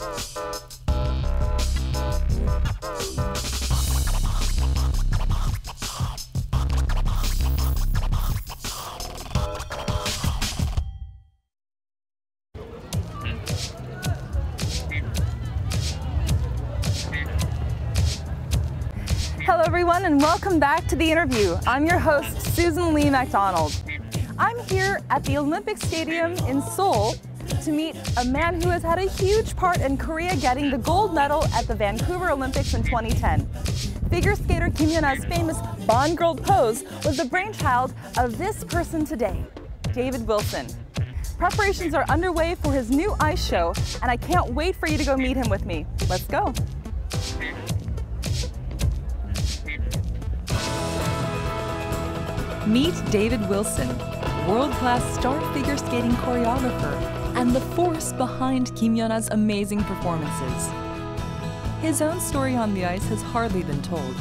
Hello everyone and welcome back to The Interview. I'm your host, Susan Lee MacDonald. I'm here at the Olympic Stadium in Seoul to meet a man who has had a huge part in Korea getting the gold medal at the Vancouver Olympics in 2010. Figure skater Kim Yuna's famous Bond Girl pose was the brainchild of this person today, David Wilson. Preparations are underway for his new ice show, and I can't wait for you to go meet him with me. Let's go. Meet David Wilson, world-class star figure skating choreographer and the force behind Kim Yuna's amazing performances. His own story on the ice has hardly been told.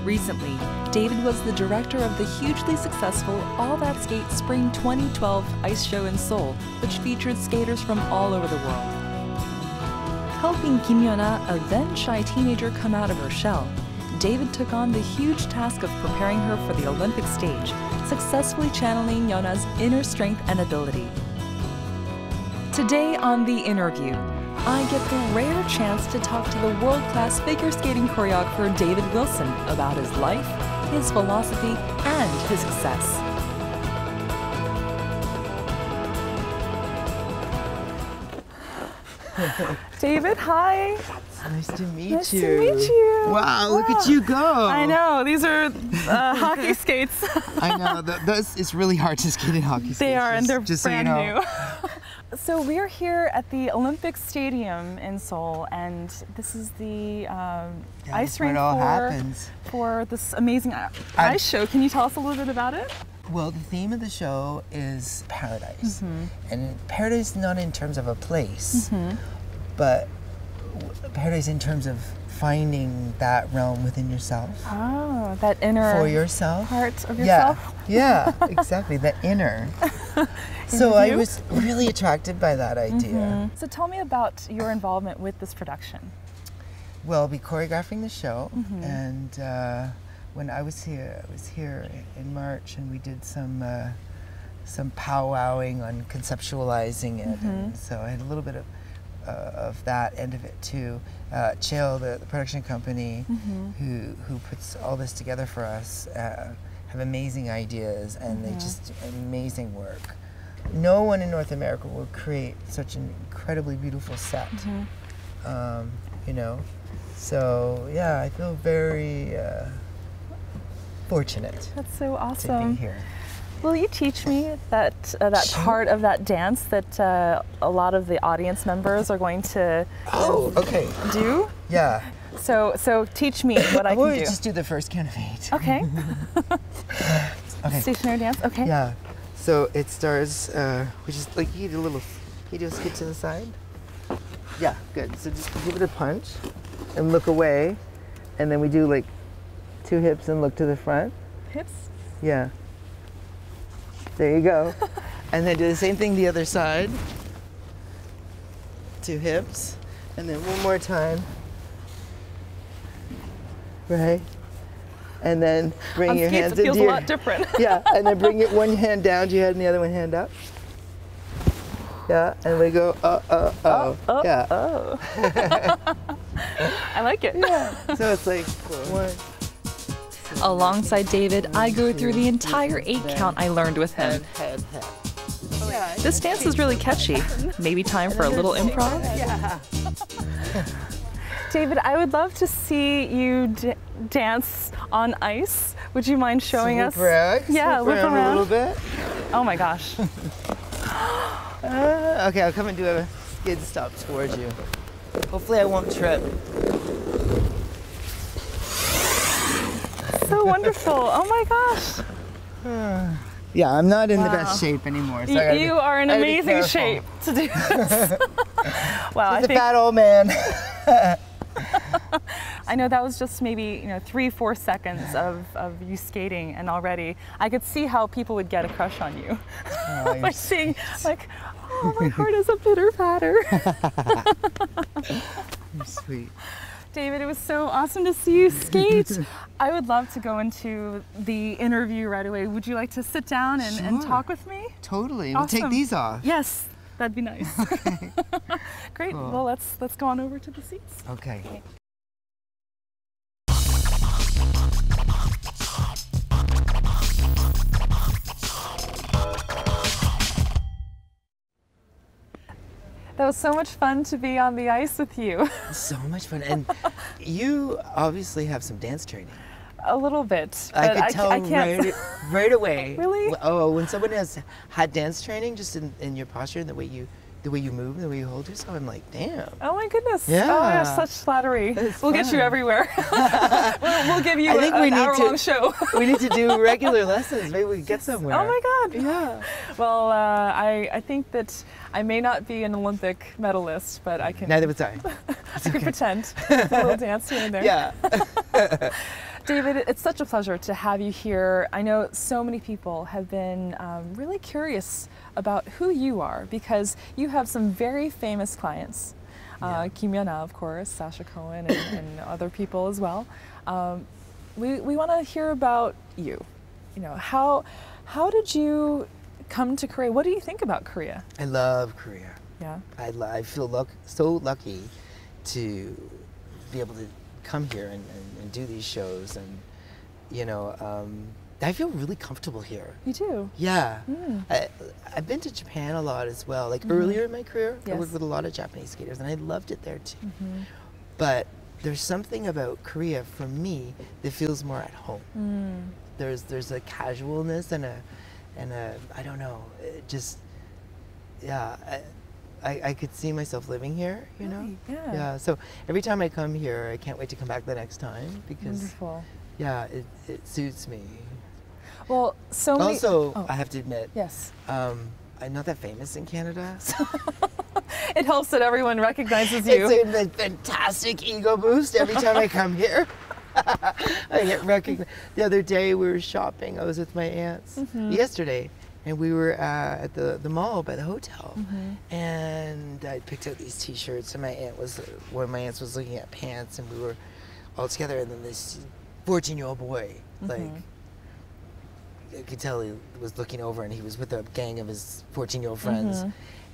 Recently, David was the director of the hugely successful All That Skate Spring 2012 ice show in Seoul, which featured skaters from all over the world. Helping Kim Yuna, a then shy teenager, come out of her shell, David took on the huge task of preparing her for the Olympic stage, successfully channeling Yuna's inner strength and ability. Today on The Interview, I get the rare chance to talk to the world-class figure skating choreographer David Wilson about his life, his philosophy, and his success. David, hi. Nice to meet you. Nice to meet you. Wow, look at you go. I know, these are hockey skates. I know, it's really hard to skate in hockey skates. They are, and they're just brand so you know. new. So we're here at the Olympic Stadium in Seoul, and this is the ice rink for this amazing ice show. Can you tell us a little bit about it? Well, the theme of the show is paradise. And paradise not in terms of a place, but paradise in terms of finding that realm within yourself. Oh, that inner for yourself. Part of yourself? Yeah, exactly, the inner. So I was really attracted by that idea. So tell me about your involvement with this production. Well, I'll be choreographing the show, and when I was here in March, and we did some powwowing on conceptualizing it, and so I had a little bit of that end of it too. Seoul, the production company who puts all this together for us, have amazing ideas, and they just do amazing work. No one in North America will create such an incredibly beautiful set, you know. So yeah, I feel very fortunate. That's so awesome. To be here. Will you teach me that part of that dance that a lot of the audience members are going to do? Yeah. So teach me what I can do. Just do the first count of 8. Okay. Okay. Stationary dance. Okay. Yeah. So it starts. We just like you do a skip to the side. Yeah. Good. So just give it a punch, and look away, and then we do like 2 hips and look to the front. Hips. Yeah. There you go. And then do the same thing the other side. 2 hips. And then one more time. Right? And then bring your hands into your... it feels a lot different. Yeah, and then bring one hand down to your head and the other one hand up. Yeah, and we go, yeah. I like it. Yeah, so it's like 1. Alongside David, I go through the entire 8 count I learned with him. Head. This dance is really catchy. Maybe time for a little improv? Yeah. David, I would love to see you dance on ice. Would you mind showing us? Yeah, look around a little bit. Oh my gosh. Okay, I'll come and do a skid stop towards you. Hopefully I won't trip. So wonderful. Oh my gosh. Yeah, I'm not in the best shape anymore. So you are in amazing shape to do this. Wow, He's a fat old man. I know that was just maybe 3-4 seconds of you skating, and already I could see how people would get a crush on you by seeing like, Oh, my heart is a pitter-patter. You're sweet. David, it was so awesome to see you skate. I would love to go into the interview right away. Would you like to sit down and Sure. talk with me? Totally. Awesome. We'll take these off. Yes, that'd be nice. Okay. Great. Cool. Well, let's go on over to the seats. Okay. That was so much fun to be on the ice with you. So much fun. And you obviously have some dance training. A little bit. I but could tell I can't. right away. Really? Oh, when someone has had dance training, just in your posture and the way you move and the way you hold yourself, I'm like, damn. Oh my goodness. Yeah. Oh my gosh, such flattery. It's We'll get you fun. everywhere. we'll give you I think we an need hour-long to- show. We need to do regular lessons. Maybe we can get somewhere. Oh my God. Yeah. Well, I think that I may not be an Olympic medalist, but I can. Neither was I. I can pretend. A little dance here and there. Yeah. David, it's such a pleasure to have you here. I know so many people have been really curious about who you are because you have some very famous clients. Yeah. Kim Yuna, of course, Sasha Cohen, and other people as well. We want to hear about you. You know, how did you come to Korea? What do you think about Korea? I love Korea. Yeah. I feel so lucky to be able to come here and do these shows, and you know, I feel really comfortable here. You do? Yeah. Mm. I've been to Japan a lot as well. Like earlier in my career, I Yes. worked with a lot of Japanese skaters, and I loved it there too. Mm-hmm. But there's something about Korea for me that feels more at home. Mm. There's a casualness and a I don't know, it just yeah. I could see myself living here, you know? Really? Yeah. Yeah, so every time I come here, I can't wait to come back the next time because, Wonderful. yeah, it suits me. Well, so many. Also, Oh. I have to admit, Yes. I'm not that famous in Canada. It helps that everyone recognizes you. It's a fantastic ego boost every time I come here. I get recognized. The other day we were shopping. I was with my aunts yesterday, and we were at the mall by the hotel, and I picked out these T-shirts, and one of my aunts was looking at pants, and we were all together, and then this 14-year-old boy, like, I could tell he was looking over, and he was with a gang of his 14-year-old friends,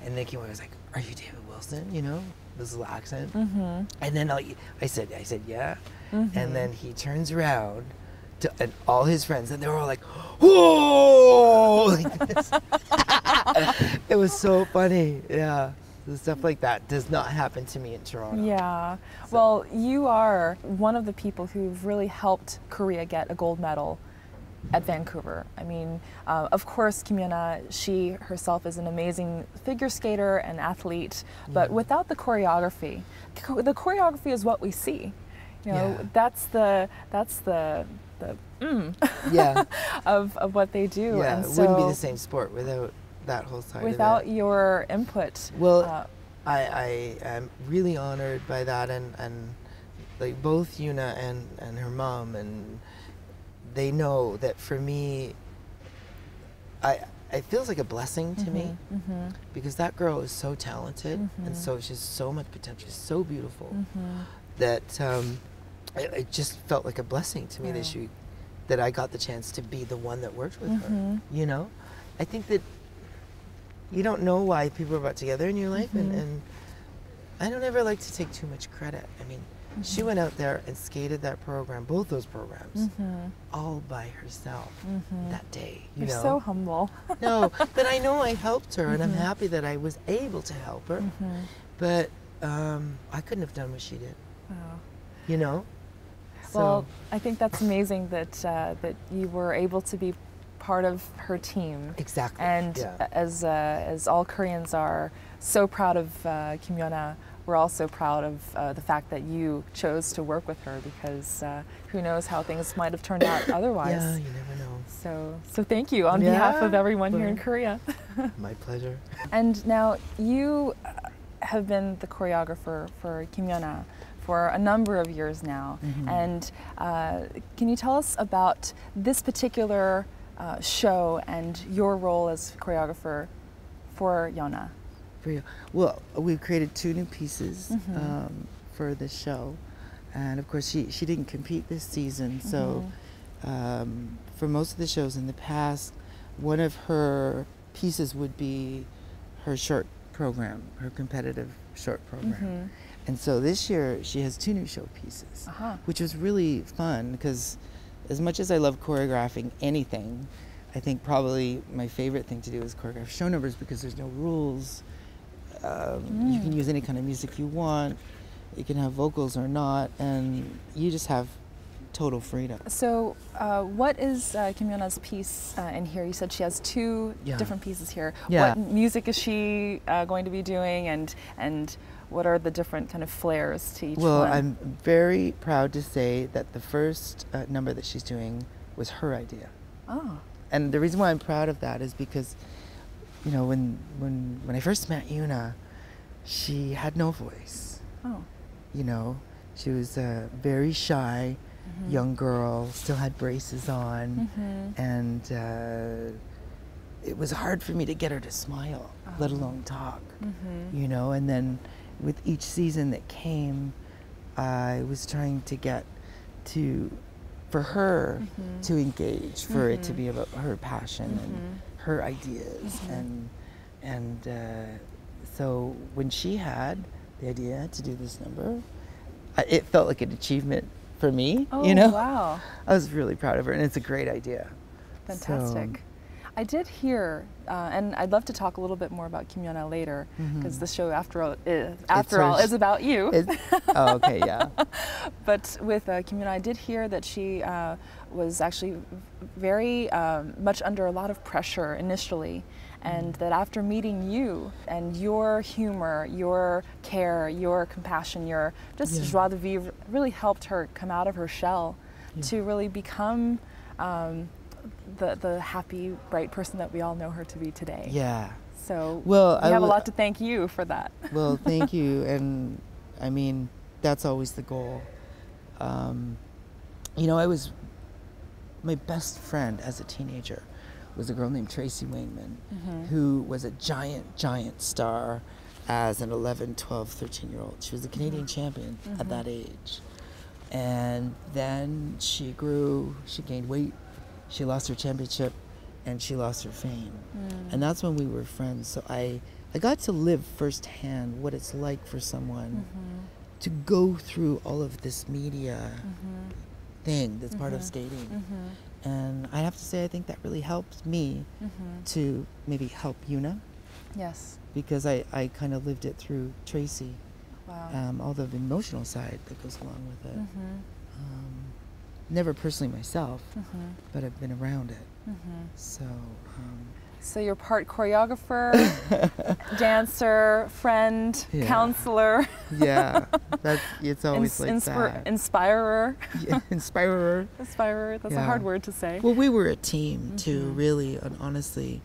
and then came over, I was like, "Are you David Wilson?" You know, this little accent, and then I said, "Yeah," and then he turns around. And all his friends, and they were all like, "Whoa!" Like this. It was so funny. Yeah, the stuff like that does not happen to me in Toronto. Yeah. Well, you are one of the people who've really helped Korea get a gold medal at Vancouver. I mean, of course, Kim Yuna, she herself is an amazing figure skater and athlete, but without the choreography is what we see. You know, Yeah. that's the Yeah, of what they do. yeah. And It so wouldn't be the same sport without that whole side without of it. your input. Well, I am really honored by that, and like both Yuna and her mom, and they know that for me, it feels like a blessing to me because that girl is so talented and she's so much potential, she's so beautiful that it just felt like a blessing to me that I got the chance to be the one that worked with her. You know, I think that you don't know why people are brought together in your life, and I don't ever like to take too much credit. I mean, she went out there and skated that program, both those programs, all by herself that day. You You're know? so humble. No, but I know I helped her, and I'm happy that I was able to help her. But I couldn't have done what she did. Wow. You know. Well, I think that's amazing that that you were able to be part of her team. Exactly. And yeah. as all Koreans are so proud of Kim Yuna, we're also proud of the fact that you chose to work with her because who knows how things might have turned out otherwise. Yeah, you never know. So thank you on behalf of everyone here in Korea. My pleasure. And now you have been the choreographer for Kim Yuna for a number of years now. And can you tell us about this particular show and your role as choreographer for Yuna? For you. Well, we've created 2 new pieces for the show, and of course she didn't compete this season, so for most of the shows in the past, one of her pieces would be her short program, her competitive short program. And so this year she has 2 new show pieces, which was really fun because as much as I love choreographing anything, I think probably my favorite thing to do is choreograph show numbers because there's no rules. You can use any kind of music you want. You can have vocals or not, and you just have total freedom. So what is Kim Yuna's piece in here? You said she has 2 different pieces here. What music is she going to be doing, and what are the different kind of flares to each one? Well, I'm very proud to say that the first number that she's doing was her idea. Oh. And the reason why I'm proud of that is because, you know, when I first met Yuna, she had no voice. Oh. You know, she was a very shy young girl, still had braces on, and it was hard for me to get her to smile, let alone talk, you know. And then with each season that came, I was trying to get for her to engage, for it to be about her passion and her ideas, and so when she had the idea to do this number, it felt like an achievement for me. You know, wow! I was really proud of her, and it's a great idea. Fantastic. So, I did hear, and I'd love to talk a little bit more about Kim Yuna later, because the show, after all, is about you. Oh, okay, yeah. But with Kim Yuna, I did hear that she was actually very much under a lot of pressure initially, and that after meeting you and your humor, your care, your compassion, your just joie de vivre really helped her come out of her shell to really become the happy, bright person that we all know her to be today. Yeah. So well, we have a lot to thank you for that. Well, thank you, and I mean that's always the goal. You know, my best friend as a teenager was a girl named Tracy Wayman, who was a giant star as an 11, 12, 13-year-old. She was a Canadian champion at that age. And then she grew, she gained weight, she lost her championship, and she lost her fame. And that's when we were friends. So I got to live firsthand what it's like for someone to go through all of this media thing that's part of skating. And I have to say, I think that really helped me to maybe help Yuna. Yes. Because I kind of lived it through Tracy. Wow. All the emotional side that goes along with it. Never personally myself, but I've been around it. So. So you're part choreographer, dancer, friend, counselor. Yeah, it's always like that. Inspirer. Yeah, inspirer. Inspirer, that's a hard word to say. Well, we were a team too, really, and honestly.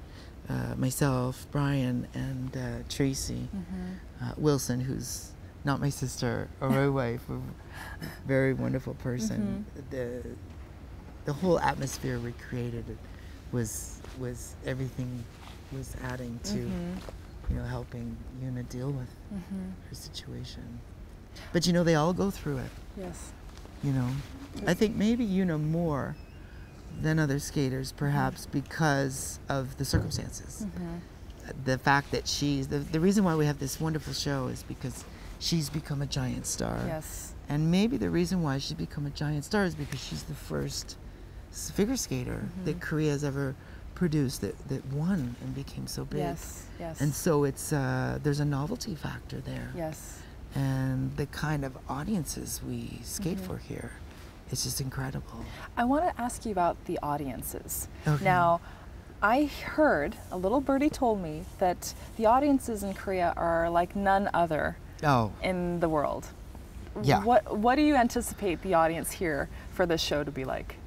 Myself, Brian, and Tracy Wilson, who's not my sister or my wife, a very wonderful person. The whole atmosphere we created was everything was adding to you know, helping Yuna deal with her situation. But you know, they all go through it. Yes. You know, I think maybe Yuna more than other skaters, perhaps because of the circumstances. The fact that she's the reason why we have this wonderful show is because she's become a giant star. Yes. And maybe the reason why she's become a giant star is because she's the first figure skater that Korea has ever produced that won and became so big. Yes, yes. And so it's there's a novelty factor there. Yes. And the kind of audiences we skate for here, it's just incredible. I want to ask you about the audiences. Okay. Now, I heard, a little birdie told me, that the audiences in Korea are like none other in the world. Yeah. What do you anticipate the audience here for this show to be like?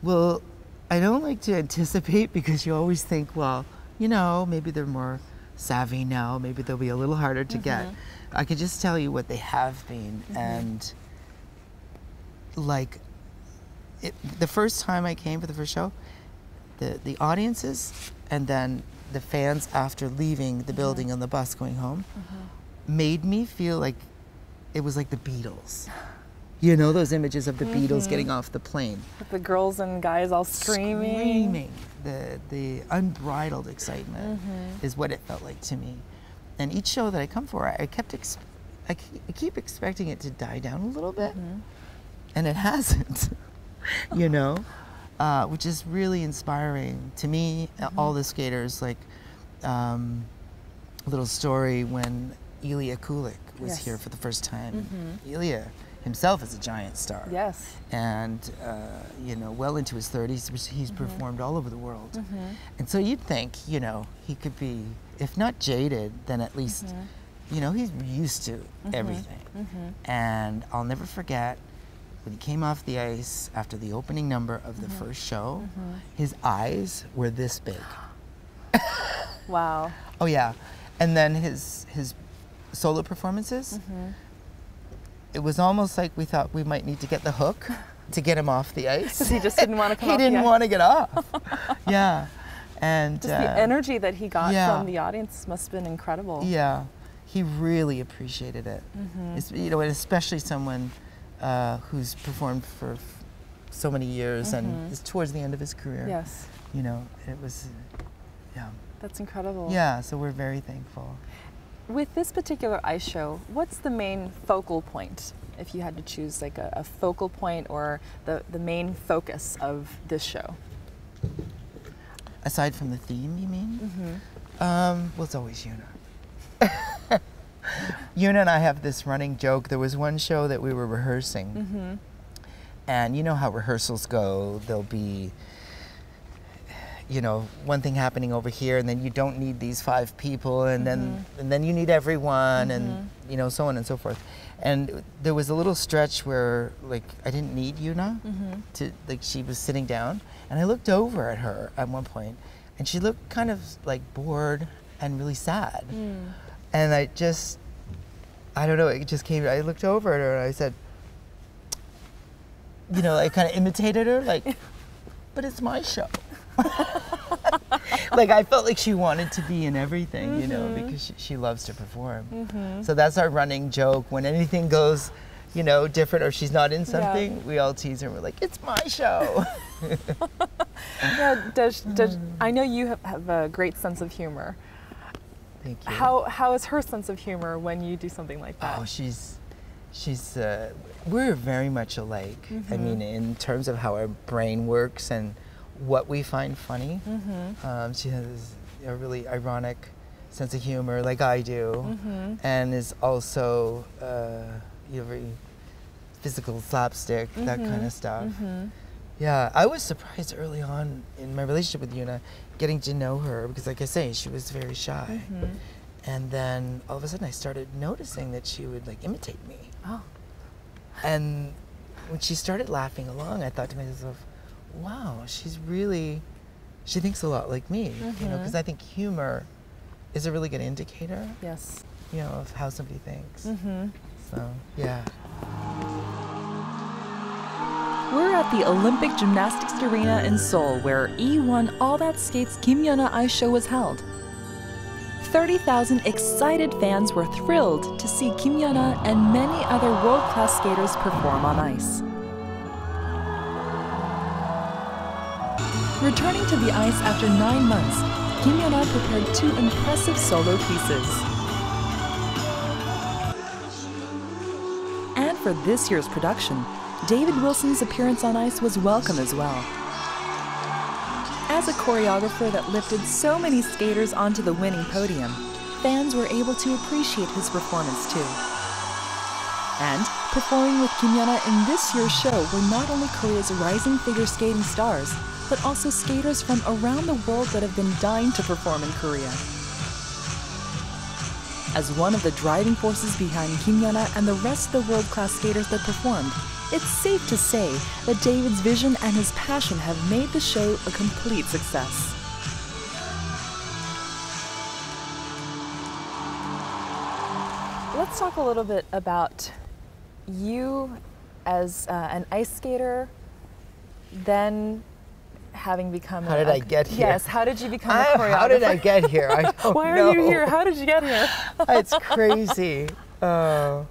Well, I don't like to anticipate because you always think, well, you know, maybe they're more savvy now, maybe they'll be a little harder to get. I can just tell you what they have been, and like the first time I came for the first show, the audiences and then the fans after leaving the building on the bus going home made me feel like it was like the Beatles. You know those images of the Beatles getting off the plane? With the girls and guys all screaming. The unbridled excitement is what it felt like to me. And each show that I come for, I keep expecting it to die down a little bit, and it hasn't. You know, which is really inspiring to me. All the skaters, like a little story when Ilya Kulik was here for the first time. Ilya himself is a giant star. Yes. And you know, well into his 30s, he's performed all over the world. And so you'd think, you know, he could be, if not jaded, then at least, you know, he's used to everything. And I'll never forget when he came off the ice after the opening number of the first show, his eyes were this big. Wow. Oh yeah. And then his solo performances, it was almost like we thought we might need to get the hook to get him off the ice. Because he just didn't want to come off He didn't want to get off. Yeah. And just the energy that he got from the audience must have been incredible. Yeah. He really appreciated it. You know, and especially someone who's performed for so many years and is towards the end of his career. Yes. You know, it was, yeah. That's incredible. Yeah, so we're very thankful. With this particular ice show, what's the main focal point? If you had to choose like a focal point or the main focus of this show? Aside from the theme, you mean? Well, it's always Yuna. Yuna and I have this running joke. There was one show that we were rehearsing, and you know how rehearsals go. There'll be, you know, one thing happening over here, and then you don't need these 5 people, and then you need everyone, and you know, so on and so forth. And there was a little stretch where, like, I didn't need Yuna to, like, she was sitting down, and I looked over at her at one point, and she looked kind of like bored and really sad. And I don't know, it just came, I looked over at her and I said, you know, I kind of imitated her, like, but it's my show. Like, I felt like she wanted to be in everything, you know, because she loves to perform. So that's our running joke. When anything goes, you know, different or she's not in something, we all tease her. We're like, it's my show. I know you have a great sense of humor. Thank you. How is her sense of humor when you do something like that? Oh, she's we're very much alike. I mean, in terms of how our brain works and what we find funny. She has a really ironic sense of humor, like I do, and is also you know, very physical slapstick, that kind of stuff. Yeah, I was surprised early on in my relationship with Yuna, getting to know her, because like I say, she was very shy. And then all of a sudden I started noticing that she would like imitate me. And when she started laughing along, I thought to myself, wow, she thinks a lot like me, you know, because I think humor is a really good indicator, you know, of how somebody thinks. So, yeah. We're at the Olympic Gymnastics Arena in Seoul, where E1 All That Skates Kim Yuna Ice Show was held. 30,000 excited fans were thrilled to see Kim Yuna and many other world-class skaters perform on ice. Returning to the ice after 9 months, Kim Yuna prepared 2 impressive solo pieces. And for this year's production, David Wilson's appearance on ice was welcome as well. As a choreographer that lifted so many skaters onto the winning podium, fans were able to appreciate his performance too. And performing with Kim Yuna in this year's show were not only Korea's rising figure skating stars, but also skaters from around the world that have been dying to perform in Korea. As one of the driving forces behind Kim Yuna and the rest of the world-class skaters that performed, it's safe to say that David's vision and his passion have made the show a complete success. Let's talk a little bit about you as an ice skater, then having become How did I get here? Yes, how did you become a choreographer? How did I get here? I don't Why know. are you here? How did you get here? It's crazy. So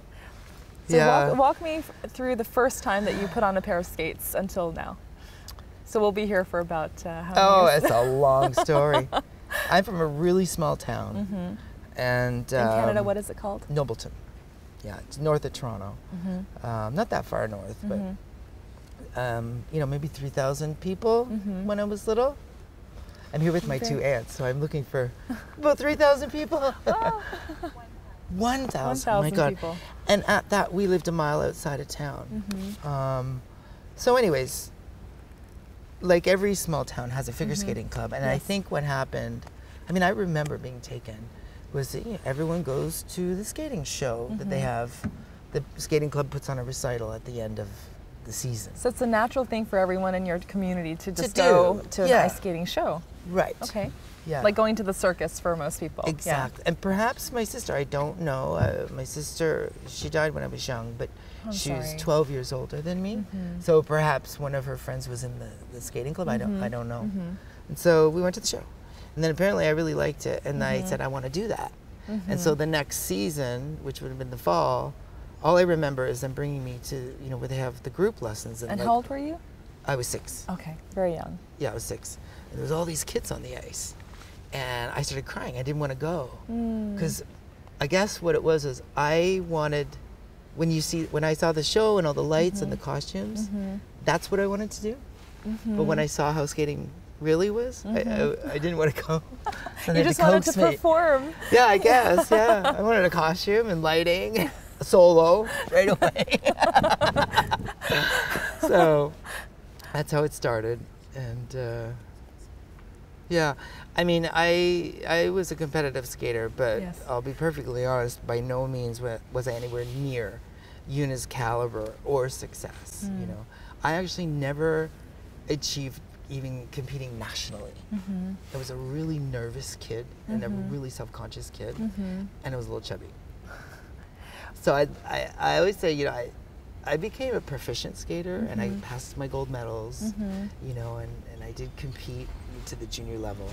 yeah. walk me through the first time that you put on a pair of skates until now. So we'll be here for about how many years? It's a long story. I'm from a really small town. And in Canada, what is it called? Nobleton. Yeah, it's north of Toronto. Not that far north, but you know, maybe 3,000 people when I was little. I'm here with my two aunts, so I'm looking for about 3,000 people. 1,000, my God. People. And at that, we lived a mile outside of town. So anyways, like every small town has a figure skating club. And I think what happened, I mean, I remember being taken, was that, you know, everyone goes to the skating show that they have. The skating club puts on a recital at the end of the season. So it's a natural thing for everyone in your community to just go to an ice skating show. Right. Okay. Yeah. Like going to the circus for most people. Exactly. Yeah. And perhaps my sister, I don't know. My sister, she died when I was young, but she was 12 years older than me. So perhaps one of her friends was in the skating club. I don't know. And so we went to the show. And then apparently I really liked it. And I said, I want to do that. And so the next season, which would have been the fall, all I remember is them bringing me to, you know, where they have the group lessons. And like, how old were you? I was 6. Okay, very young. Yeah, I was 6. And there was all these kids on the ice. And I started crying. I didn't want to go. Because I guess what it was is I wanted, when I saw the show and all the lights and the costumes, that's what I wanted to do. But when I saw how skating really was, I didn't want to go. And You just wanted to perform. Yeah, I guess, yeah. I wanted a costume and lighting, a solo right away. So that's how it started. And yeah, I mean, I was a competitive skater, but I'll be perfectly honest, by no means was I anywhere near Yuna's caliber or success, you know. I actually never achieved even competing nationally. I was a really nervous kid and a really self-conscious kid, and I was a little chubby. So I always say, you know, I became a proficient skater and I passed my gold medals, you know, and I did compete to the junior level.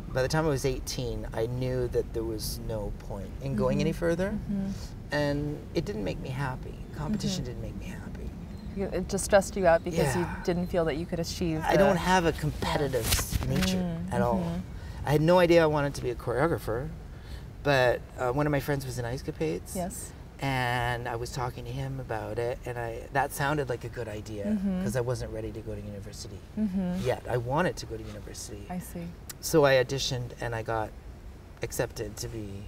By the time I was 18, I knew that there was no point in going any further, and it didn't make me happy. Competition didn't make me happy. It just stressed you out because you didn't feel that you could achieve. I don't have a competitive nature at all. I had no idea I wanted to be a choreographer, but one of my friends was in Ice Capades. Yes. And I was talking to him about it, and that sounded like a good idea because I wasn't ready to go to university yet. I wanted to go to university. I see. So I auditioned and I got accepted to be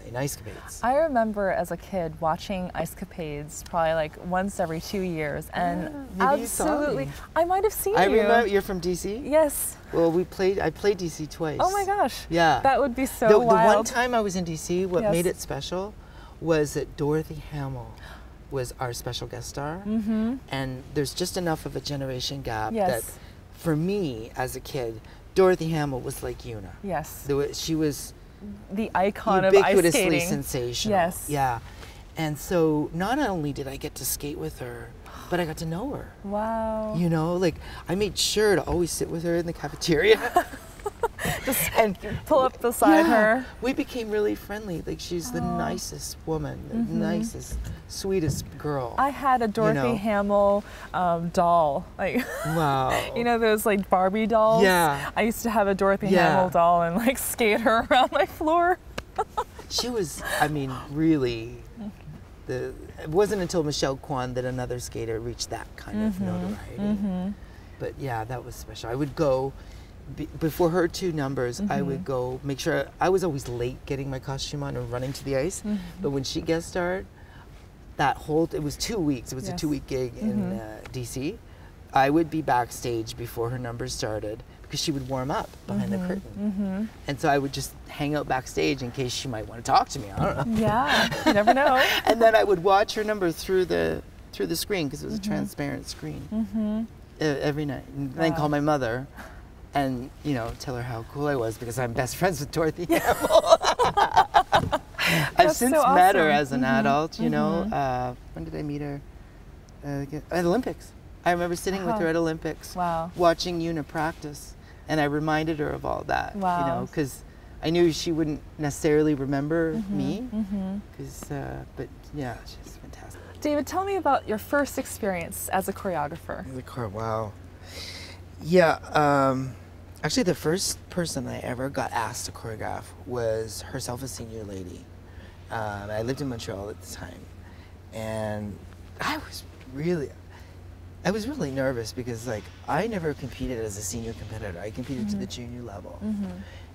in Ice Capades. I remember as a kid watching Ice Capades probably like once every 2 years, and maybe you saw me. I might have seen you. I remember. You're from DC? Yes. Well, I played DC twice. Oh my gosh. Yeah. That would be so the wild. The one time I was in DC, what made it special was that Dorothy Hamill was our special guest star, and there's just enough of a generation gap that for me as a kid, Dorothy Hamill was like Yuna. Yes. She was the icon of ice skating. Ubiquitously sensational. Yes. Yeah. And so not only did I get to skate with her, but I got to know her. Wow. You know, like I made sure to always sit with her in the cafeteria. And pull up beside her. We became really friendly. Like she's the nicest woman, the nicest, sweetest girl. I had a Dorothy Hamill doll. Like, wow. You know those like Barbie dolls? Yeah. I used to have a Dorothy Hamill doll and like skate her around my floor. She was, I mean, really. It wasn't until Michelle Kwan that another skater reached that kind of notoriety. But yeah, that was special. I would go. Before her 2 numbers, I would go make sure. I was always late getting my costume on and running to the ice. But when she guest starred, it was 2 weeks. It was a 2-week gig in DC. I would be backstage before her numbers started because she would warm up behind the curtain. And so I would just hang out backstage in case she might want to talk to me. I don't know. Yeah, you never know. And then I would watch her number through the screen because it was a transparent screen every night. And then call my mother. And, you know, tell her how cool I was because I'm best friends with Dorothy Hamill. I've since met her as an adult, you know. When did I meet her? At the Olympics. I remember sitting with her at Olympics, watching Yuna practice, and I reminded her of all that, you know, because I knew she wouldn't necessarily remember me, but yeah, she's fantastic. David, tell me about your first experience as a choreographer. Wow. Yeah, actually the first person I ever got asked to choreograph was herself a senior lady. I lived in Montreal at the time, and I was really nervous because, like, I never competed as a senior competitor. I competed to the junior level,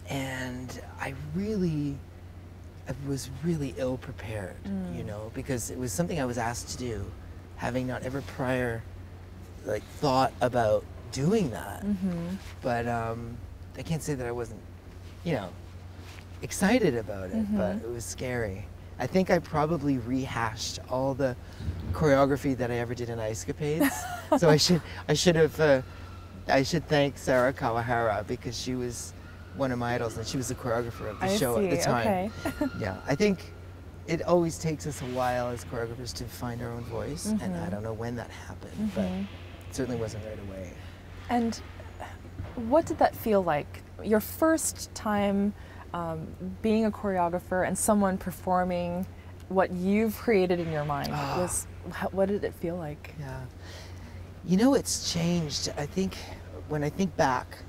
and I was really ill prepared, you know, because it was something I was asked to do, having not ever prior, like, thought about doing that. But I can't say that I wasn't, you know, excited about it, but it was scary. I think I probably rehashed all the choreography that I ever did in Ice Capades. So I should thank Sarah Kawahara, because she was one of my idols and she was the choreographer of the show at the time. Yeah, I think it always takes us a while as choreographers to find our own voice, and I don't know when that happened, but it certainly wasn't right away. And what did that feel like? Your first time being a choreographer and someone performing what you've created in your mind, what did it feel like? Yeah, you know, it's changed. I think when I think back,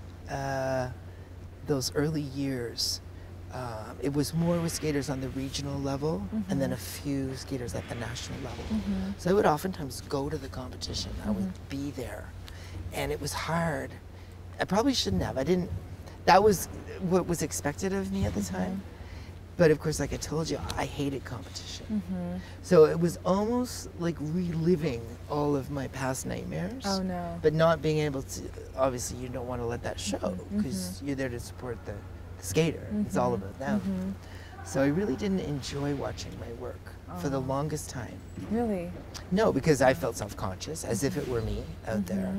those early years, it was more with skaters on the regional level, and then a few skaters at the national level. So I would oftentimes go to the competition. I would be there, and it was hard. I probably shouldn't have. That was what was expected of me at the time. But of course, like I told you, I hated competition. So it was almost like reliving all of my past nightmares. Oh no. But not being able to, obviously you don't want to let that show, because you're there to support the skater. It's all about them. So I really didn't enjoy watching my work for the longest time. Really? No, because I felt self-conscious, as if it were me out there.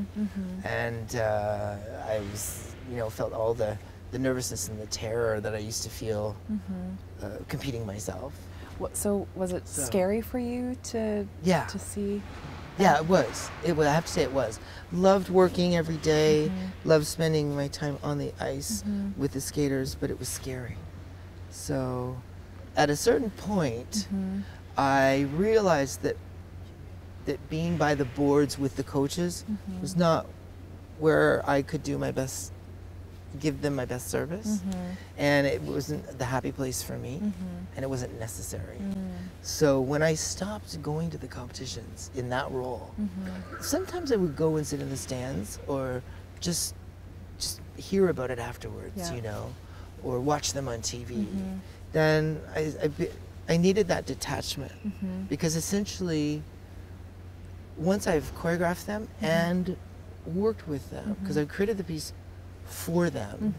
And I was, you know, felt all the nervousness and the terror that I used to feel competing myself. So was it scary for you to see? Yeah, it was. I have to say it was. Loved working every day, loved spending my time on the ice with the skaters, but it was scary. So at a certain point, I realized that being by the boards with the coaches was not where I could do my best, give them my best service, and it wasn't the happy place for me, and it wasn't necessary. So when I stopped going to the competitions in that role, sometimes I would go and sit in the stands, or just hear about it afterwards, you know, or watch them on TV. Then I needed that detachment, because essentially, once I've choreographed them and worked with them, because I created the piece for them,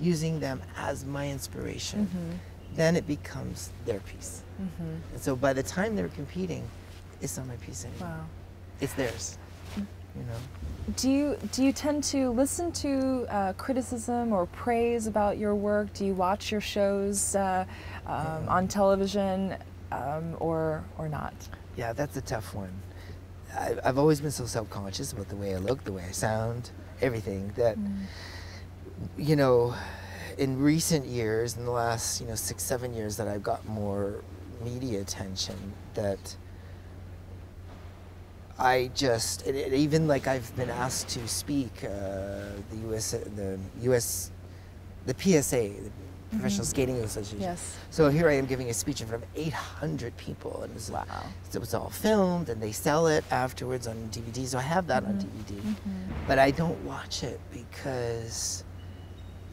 using them as my inspiration, then it becomes their piece. And so by the time they're competing, it's not my piece anymore. It's theirs. You know. Do you tend to listen to criticism or praise about your work? Do you watch your shows on television, or not? Yeah, that's a tough one. I've always been so self-conscious about the way I look, the way I sound, everything, that you know, in recent years, in the last 6-7 years, that I've got more media attention, that I just, even like I've been asked to speak the PSA, the Professional Skating Association. Yes. So here I am giving a speech in front of 800 people, and it was all filmed, and they sell it afterwards on DVD. So I have that on DVD, but I don't watch it because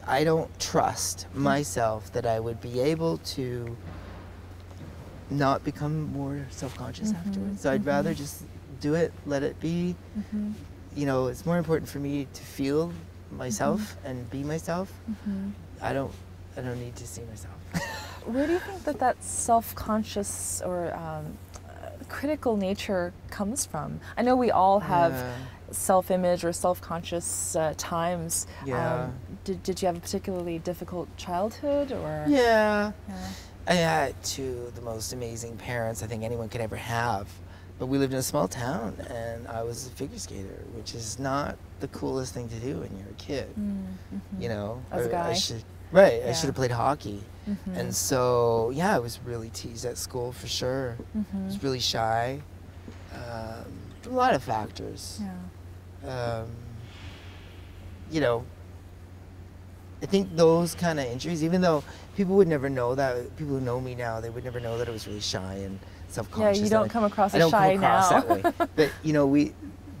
I don't trust myself that I would be able to not become more self-conscious afterwards. So I'd rather just do it, let it be. You know, it's more important for me to feel myself and be myself. I don't need to see myself. Where do you think that self-conscious or critical nature comes from? I know we all have self-image or self-conscious times. Did you have a particularly difficult childhood, or? Yeah. I had two of the most amazing parents I think anyone could ever have. but we lived in a small town, and I was a figure skater, which is not the coolest thing to do when you're a kid. You know, as a guy. I should have played hockey. And so, yeah, I was really teased at school for sure. I was really shy. A lot of factors. You know, I think those kind of injuries, even though people would never know that, people who know me now, they would never know that I was really shy and self-conscious. Yeah, you don't come across as shy now. That way. But, you know,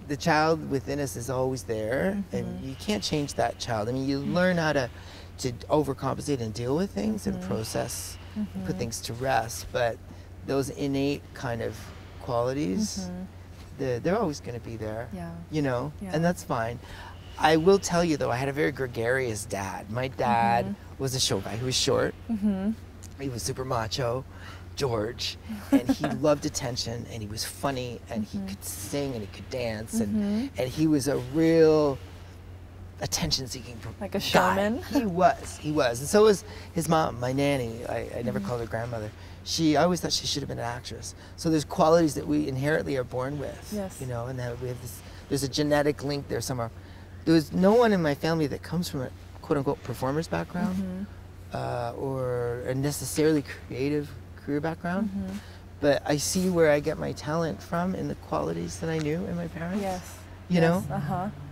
the child within us is always there, and you can't change that child. I mean, you learn how to overcompensate and deal with things and process and put things to rest, but those innate kind of qualities, they're always going to be there, you know, and that's fine. I will tell you, though, I had a very gregarious dad. My dad was a show guy. He was short. He was super macho, George, and he loved attention, and he was funny, and he could sing, and he could dance, and he was a real attention-seeking like a showman. He was, and so was his mom, my nanny. I never called her grandmother. I always thought she should have been an actress. So there's qualities that we inherently are born with, you know, and that we have this. There's a genetic link there somewhere. There's no one in my family that comes from a quote-unquote performer's background or a necessarily creative career background, but I see where I get my talent from in the qualities that I knew in my parents. You know?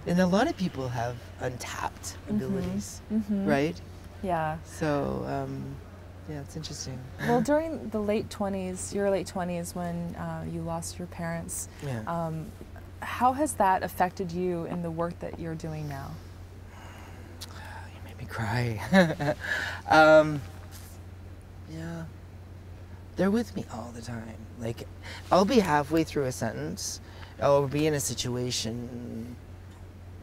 And a lot of people have untapped abilities, right? Yeah. So, yeah, it's interesting. Well, during the late 20s, your late 20s when you lost your parents, how has that affected you in the work that you're doing now? You made me cry. Yeah. They're with me all the time. Like, I'll be halfway through a sentence, I'll be in a situation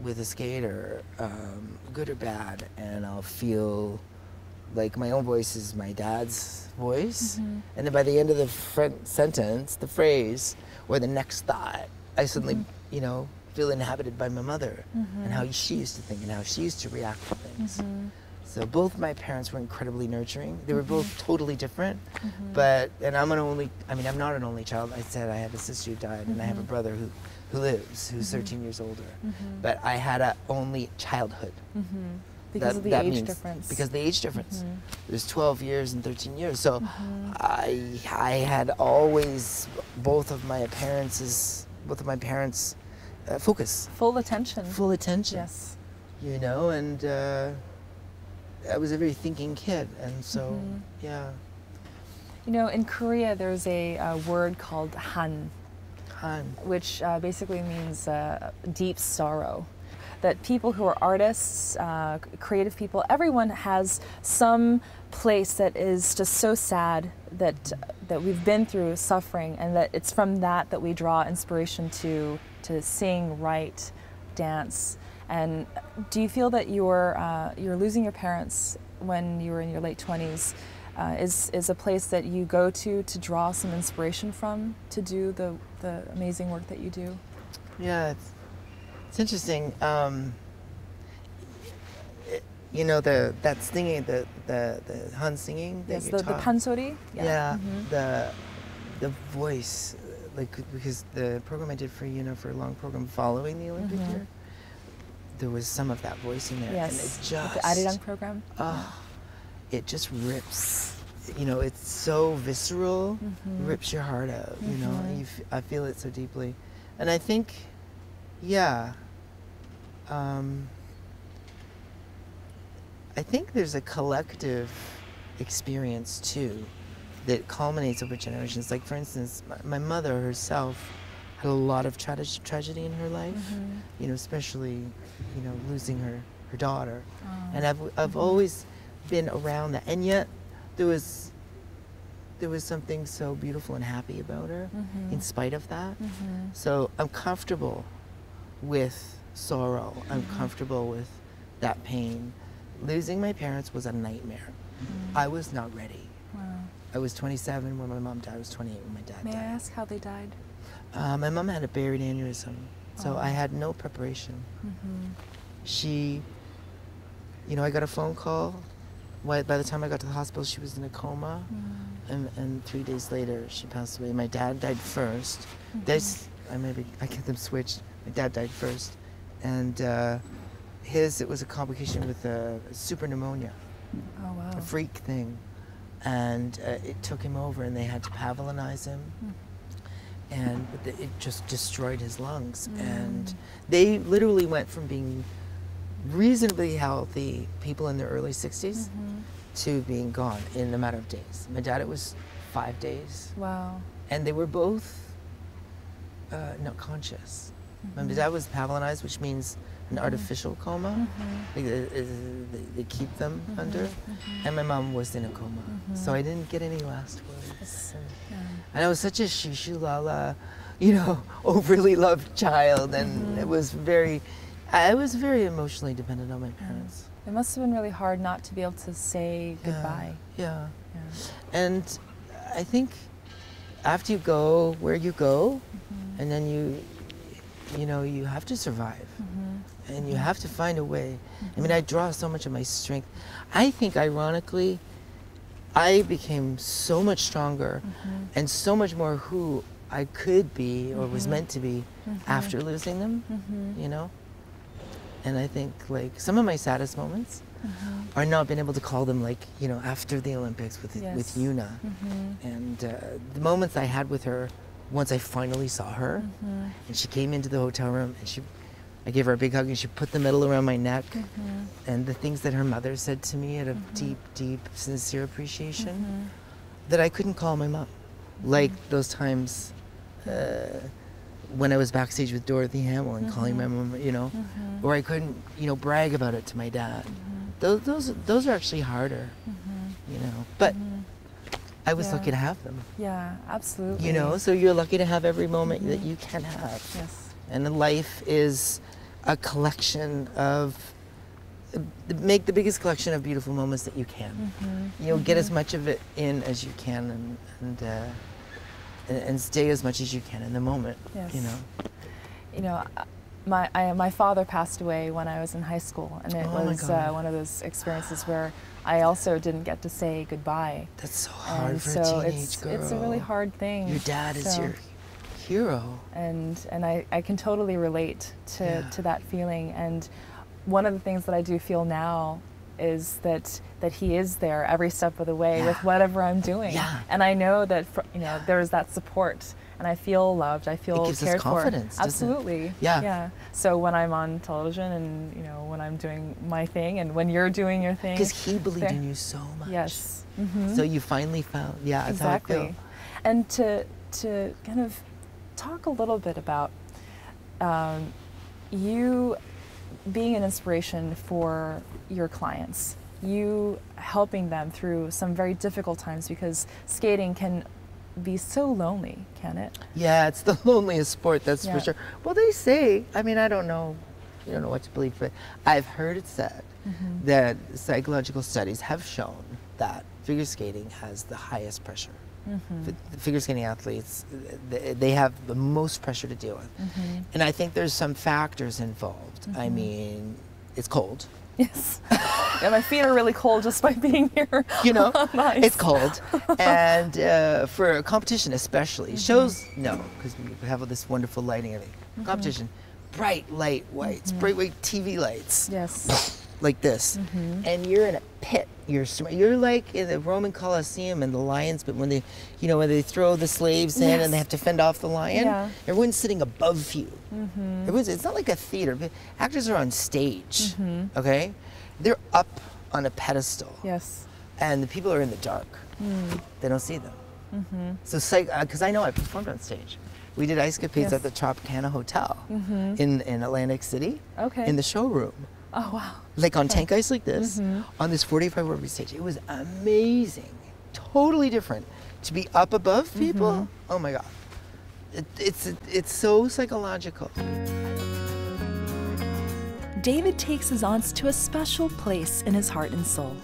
with a skater, good or bad, and I'll feel like my own voice is my dad's voice. And then by the end of the sentence, the phrase, or the next thought, I suddenly, you know, feel inhabited by my mother and how she used to think and how she used to react to things. So both my parents were incredibly nurturing. They were both totally different, and I'm not an only child. I said I have a sister who died, and I have a brother who lives, who's 13 years older. But I had an only childhood. Because of the age difference. Because of the age difference. There's 12 years and 13 years. So I had always both of my parents' focus. Full attention. Full attention. Yes. You know, and I was a very thinking kid, and so, yeah. You know, in Korea there's a word called han, which basically means deep sorrow. That people who are artists, creative people, everyone has some place that is just so sad that we've been through suffering, and that it's from that we draw inspiration to sing, write, dance. And do you feel that you're losing your parents when you were in your late 20s is a place that you go to draw some inspiration from to do the amazing work that you do? Yeah, it's interesting. You know, that singing, the Han singing that you the pansori? Yeah, the voice, like, because the program I did for INNERview, for a long program following the Olympic year, there was some of that voice in there. Yes, and it just, the Arirang program. It just rips. You know, it's so visceral, rips your heart out, you know, and I feel it so deeply. And I think, yeah, I think there's a collective experience too that culminates over generations. Like, for instance, my mother herself had a lot of tragedy in her life, you know, especially, you know, losing her daughter. And I've always been around that, and yet there was something so beautiful and happy about her in spite of that. So I'm comfortable with sorrow. I'm comfortable with that pain. Losing my parents was a nightmare. I was not ready. Wow. I was 27 when my mom died. I was 28 when my dad died. May I ask how they died? My mom had a buried aneurysm, so I had no preparation. She, you know, I got a phone call. By the time I got to the hospital, she was in a coma. and 3 days later she passed away. My dad died first. I get them switched. My dad died first, and it was a complication with super pneumonia. Oh wow. A freak thing, and it took him over, and they had to Pavlinize him, and it just destroyed his lungs. And they literally went from being reasonably healthy people in their early 60s to being gone in a matter of days. My dad, it was 5 days. Wow. And they were both not conscious. My dad was Pavlinized, which means an artificial coma. They keep them under. And my mom was in a coma. So I didn't get any last words. And I was such a shushu-lala, you know, overly loved child. And I was very emotionally dependent on my parents. It must have been really hard not to be able to say goodbye. Yeah. And I think after you go where you go, and then you know, you have to survive. And you have to find a way. I mean, I draw so much of my strength. I think, ironically, I became so much stronger and so much more who I could be or was meant to be after losing them, you know? And I think, like, some of my saddest moments are not being able to call them, like, you know, after the Olympics with Yuna. And the moments I had with her once I finally saw her, and she came into the hotel room, and I gave her a big hug, and she put the medal around my neck, and the things that her mother said to me out of deep, deep, sincere appreciation that I couldn't call my mom. Like those times when I was backstage with Dorothy Hamill and calling my mom, you know, or I couldn't, you know, brag about it to my dad. Those are actually harder, you know. But I was lucky to have them. Yeah, absolutely. You know, so you're lucky to have every moment that you can have. Yes. And life is a collection of, make the biggest collection of beautiful moments that you can. You know, get as much of it in as you can, and stay as much as you can in the moment. Yes. You know. You know, my father passed away when I was in high school, and it was one of those experiences where I also didn't get to say goodbye. That's so hard for a teenage girl. It's a really hard thing. Your dad is your hero. And I can totally relate to that feeling. And one of the things that I do feel now is that he is there every step of the way with whatever I'm doing. And I know that you know, there's that support, and I feel loved. I feel cared for. It gives us confidence, Absolutely. Doesn't it? Yeah. So when I'm on television, and you know, when I'm doing my thing, and when you're doing your thing, because he believed in you so much. Yes. So you finally found. Yeah. That's exactly. how I feel. And to kind of talk a little bit about you being an inspiration for your clients, you helping them through some very difficult times, because skating can be so lonely, can it? Yeah, it's the loneliest sport, that's for sure. Well, they say, I mean, I don't know, you don't know what to believe, but I've heard it said that psychological studies have shown that figure skating has the highest pressure. The figure skating athletes, they have the most pressure to deal with. And I think there's some factors involved. I mean, it's cold. Yes. Yeah, my feet are really cold just by being here. You know, it's cold. And for a competition especially, shows, no, because we have all this wonderful lighting and everything. Competition, bright light whites, bright white TV lights. Yes. Like this, and you're in a pit. You're like in the Roman Colosseum and the lions, but when they, you know, when they throw the slaves in and they have to fend off the lion, everyone's sitting above you. It's not like a theater. Actors are on stage, okay? They're up on a pedestal. Yes. And the people are in the dark. They don't see them. So, because I know I performed on stage. We did Ice Capades at the Tropicana Hotel in Atlantic City, in the showroom. Oh, wow. Like on tank ice like this, on this 45-rupee stage. It was amazing. Totally different. To be up above people, oh my God. It's so psychological. David takes his aunts to a special place in his heart and soul.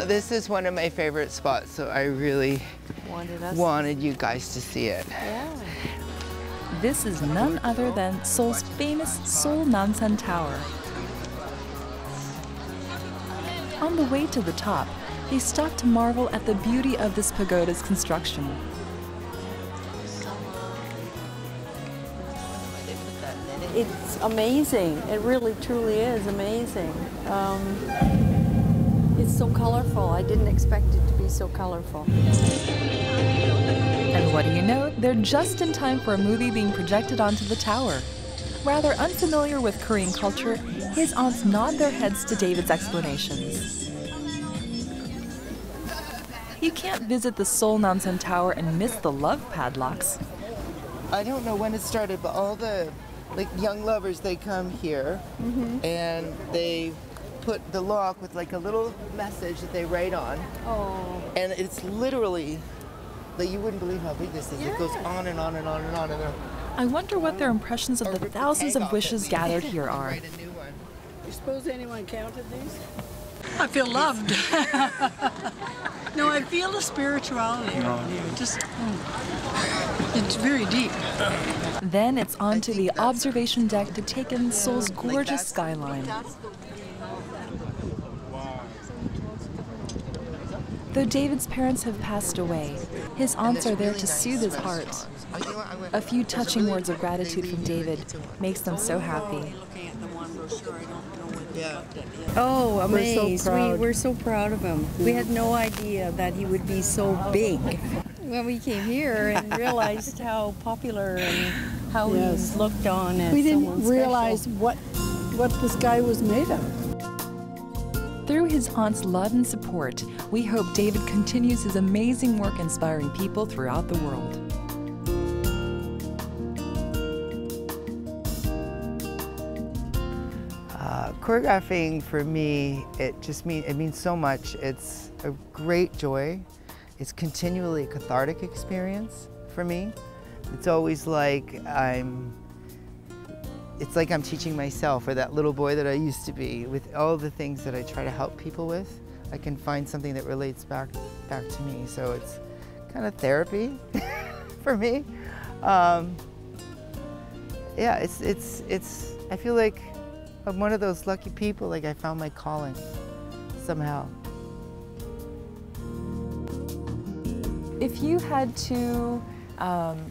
This is one of my favorite spots, so I really wanted you guys to see it. Yeah. This is none other than Seoul's famous Seoul Namsan Tower. On the way to the top, They stop to marvel at the beauty of this pagoda's construction. It's amazing. It really, truly is amazing. It's so colorful. I didn't expect it to be so colorful. And what do you know? They're just in time for a movie being projected onto the tower. Rather unfamiliar with Korean culture, his aunts nod their heads to David's explanations. You can't visit the Seoul Namsan Tower and miss the love padlocks. I don't know when it started, but all the young lovers, they come here and they put the lock with like a little message that they write on. Oh. And it's literally, you wouldn't believe how big this is. Yeah. It goes on and on and on and on. And I wonder what their impressions of the thousands of wishes gathered here are. You suppose anyone counted these? I feel loved. No, I feel the spirituality around here. It's very deep. Then it's on to the observation deck to take in Seoul's gorgeous skyline. Though David's parents have passed away, his aunts are there to soothe his heart. A few touching words of gratitude from David makes them so happy. Oh, amazed. We're so proud of him. We had no idea that he would be so big. When we came here and realized how popular and how he's looked on as we didn't someone realize special. what this guy was made of. Through his aunt's love and support, we hope David continues his amazing work inspiring people throughout the world. Choreographing for me, it means so much. It's a great joy. It's continually a cathartic experience for me. It's always like it's like I'm teaching myself, or that little boy that I used to be. With all the things that I try to help people with, I can find something that relates back to me. So it's kind of therapy for me. Yeah, it's. I feel like I'm one of those lucky people. Like I found my calling somehow. If you had to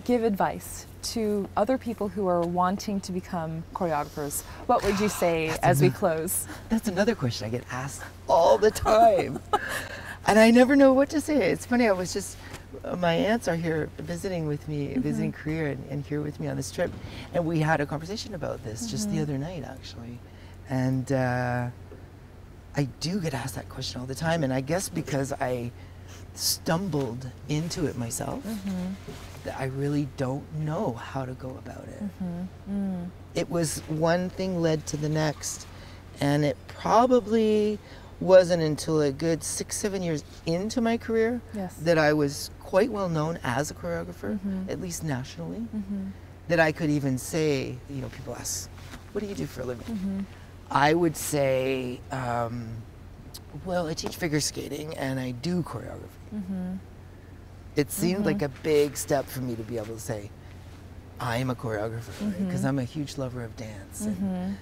give advice to other people who are wanting to become choreographers, what would you say as we close? That's another question I get asked all the time. And I never know what to say. It's funny, I was just, my aunts are here visiting with me, visiting Korea and here with me on this trip. And we had a conversation about this just the other night, actually. And I do get asked that question all the time. And I guess because I stumbled into it myself, that I really don't know how to go about it. It was one thing led to the next, and it probably wasn't until a good 6-7 years into my career that I was quite well known as a choreographer, at least nationally, that I could even say, you know, people ask, what do you do for a living? I would say, well, I teach figure skating and I do choreography. It seemed like a big step for me to be able to say, I'm a choreographer, because I'm a huge lover of dance. And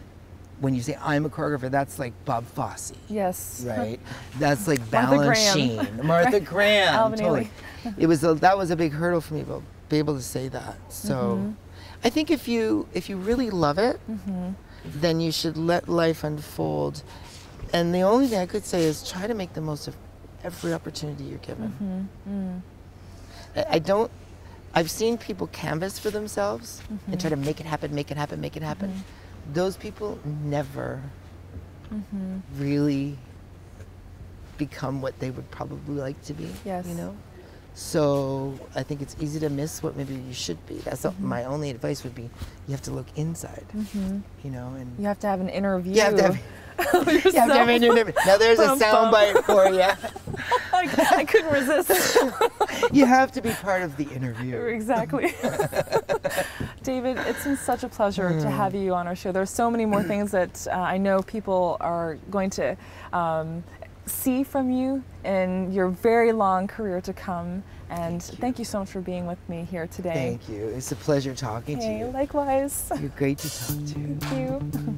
when you say I'm a choreographer, that's like Bob Fosse. Yes. Right? That's like Balanchine, Martha Graham. Totally. That was a big hurdle for me, to be able to say that. So I think if you really love it, then you should let life unfold. And the only thing I could say is try to make the most of every opportunity you're given. I've seen people canvas for themselves and try to make it happen, make it happen, make it happen. Those people never really become what they would probably like to be, you know? So I think it's easy to miss what maybe you should be. That's my only advice would be, you have to look inside, you know? And you have to have an inner view. You have to have, an inner view. Now there's a soundbite for you. I couldn't resist. You have to be part of the interview. Exactly. David, it's been such a pleasure to have you on our show. There's so many more things that I know people are going to see from you in your very long career to come. And thank you so much for being with me here today. Thank you. It's a pleasure talking to you. Likewise. You're great to talk to. Thank you.